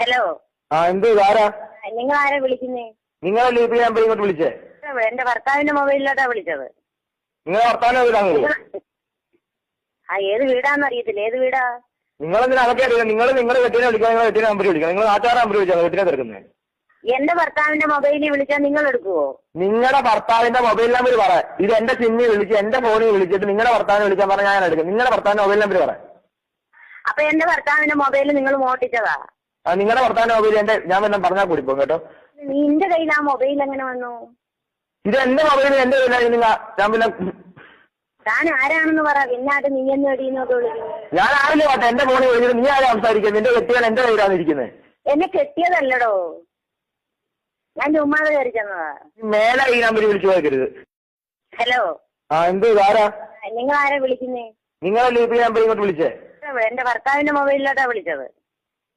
Hello. എന്ത് ആരാ? നിങ്ങൾ ആരാ വിളിക്കുന്നേ? നിങ്ങളല്ലേ ഇപ്പൊ ഞാൻ ഇങ്ങോട്ട് വിളിച്ചേ? എന്റെ ഭർത്താവിന്റെ മൊബൈലിലോട്ടാ വിളിച്ചത്. നിങ്ങളെ ഭർത്താവിന്റെ വീടാണ്? ഏത് വീടാന്ന് അറിയത്തില്ല. ഏത് വീടാ? നിങ്ങളെന്തിനാ അതൊക്കെ അറിയാം? നിങ്ങളെ കെട്ടിനെ വിളിക്കാം, നിങ്ങളെ കെട്ടിനെ നമ്പർ വിളിക്കാം. നിങ്ങൾ നാട്ടുകാരെ നമ്പർ വിളിച്ചാൽ കെട്ടിനെ തിരക്കുന്നത്. എന്റെ ഭർത്താവിന്റെ മൊബൈലിൽ വിളിച്ചാൽ നിങ്ങൾ എടുക്കുവോ? നിങ്ങളുടെ ഭർത്താവിന്റെ മൊബൈൽ നമ്പർ പറ. ഇത് എന്റെ സിമ്മിൽ വിളിച്ച് എന്റെ ഫോണിൽ വിളിച്ചിട്ട് നിങ്ങളുടെ ഭർത്താവിനെ വിളിക്കാൻ പറഞ്ഞാൽ ഞാൻ എടുക്കും. നിങ്ങളുടെ ഭർത്താവിന്റെ മൊബൈൽ നമ്പർ പറ. അപ്പൊ എന്റെ ഭർത്താവിന്റെ മൊബൈൽ നിങ്ങൾ മോട്ടിച്ചതാ? നിങ്ങളുടെ ഭർത്താവിന്റെ മൊബൈൽ ഞാൻ വല്ലതും പറഞ്ഞാൽ കൂടി പോകും കേട്ടോ. നിന്റെ കയ്യിൽ ആ മൊബൈൽ എങ്ങനെ വന്നു? ഇത് എന്റെ മൊബൈൽ എന്റെ കയ്യിലാണ്. ഞാൻ പിന്നെ താൻ ആരാണെന്ന് പറ. പിന്നാട്ട് നീ എന്ന് എടീന്നൊക്കെ വിളിക്കുന്നു. ഞാൻ ആരില്ല പാട്ടെ. എന്റെ ഫോണിൽ വിളിച്ചിട്ട് നീ ആരും സംസാരിക്കുന്നത്? നിന്റെ കെട്ടിയാൽ എന്റെ കയ്യിലാണ് ഇരിക്കുന്നത്. എന്നെ കെട്ടിയതല്ലടോ, ഞാൻ ചുമ്മാതെ കയറി ചെന്നതാ. മേലെ ഈ നമ്പർ വിളിച്ചു പോകരുത്. ഹലോ. എന്ത് ആരാ? നിങ്ങൾ ആരാ വിളിക്കുന്നേ? നിങ്ങളല്ലേ ഇപ്പൊ ഞാൻ ഇങ്ങോട്ട് വിളിച്ചേ? എന്റെ ഭർത്താവിന്റെ മൊബൈലിലോട്ടാ വിളിച്ചത്.